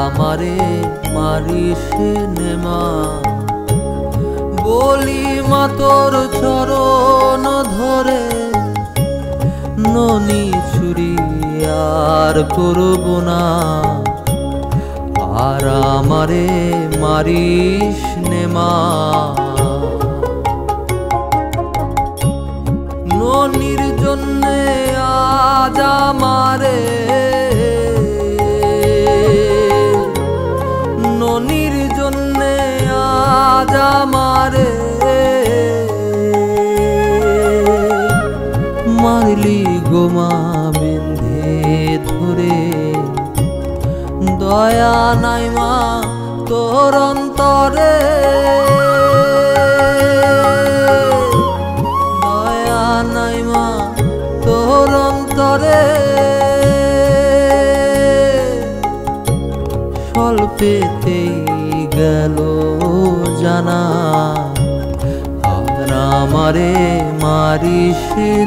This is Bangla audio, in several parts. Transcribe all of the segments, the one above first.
আমারে মারিস নেমা। বলি মা তোর চরণ ধরে ননি চুরি আর করব না, আর আমারে মারিস নেমা। ননির জন্যে আজ আমারে, ননির জন্যে আজ আমারে মারলি গোমা বেঁধে ধরে। দয়া নাই মা তোর অন্তরে, দয়া নাই মা তোর অন্তরে। স্বল্পেতেই গেল জানা, আর আমারে মারিস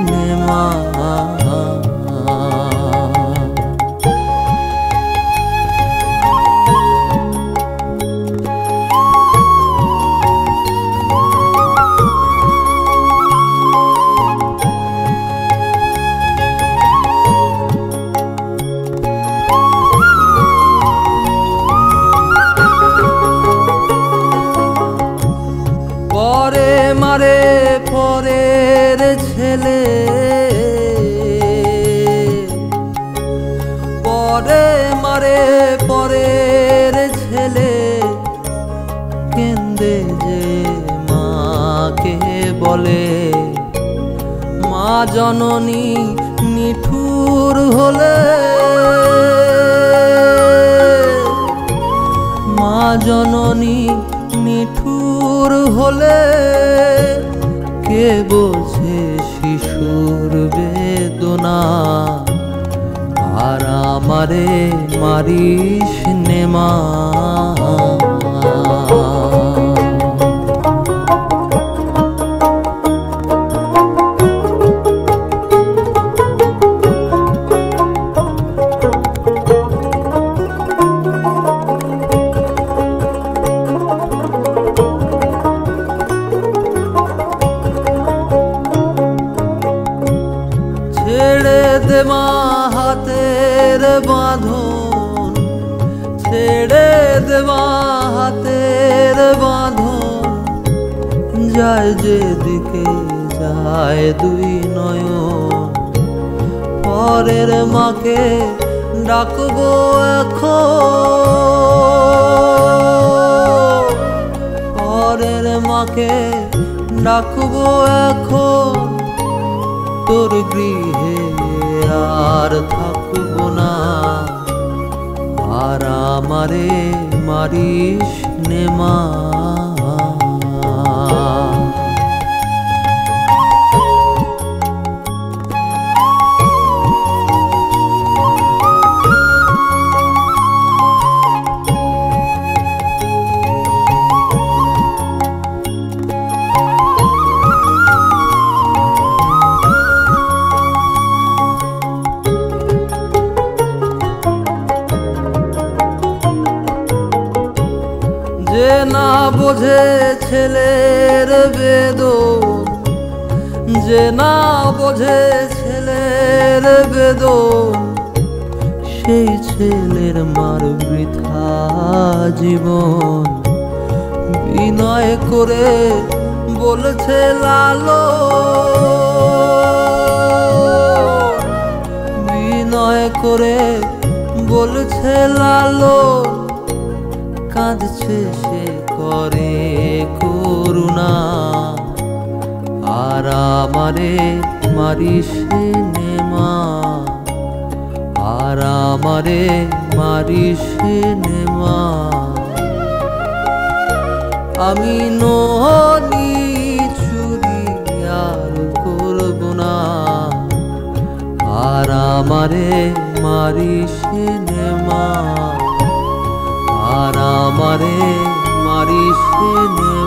নেমা। পরে মারে পরের ছেলে, পরে মারে পরের ছেলে। কেন্দে যে মাকে বলে, মা জননী নিঠুর হলে, মা জননী নিঠুর হলে। কে বোঝে শিশুর বেদনা, আর আমারে মারিস নেমা। ছেড়ে দে মা হাতের বাঁধন, ছেড়ে দে মা হাতের বাঁধন। যায় যেদিকে যায় দুই নয়ন, পরের মাকে ডাকবো এখন, পরের মাকে ডাকবো এখন। তোর গৃহে আর থাকব না, আর আমারে মারিস নেমা। যে না বোঝে ছেলের বেদন, যে না বোঝে ছেলের বেদন। সেই ছেলের মার বৃথা জীবন। বিনয় করে বলছে লালো, বিনয় করে বলছে লালো। কাঁদছে সে করে করুণা, আর আমারে মারিস নেমা, আর আমারে মারিস নেমা। আমি ননি চুরি আর করব না, আর আমারে মারিস নেমা, আর আমারে মারিস নেমা।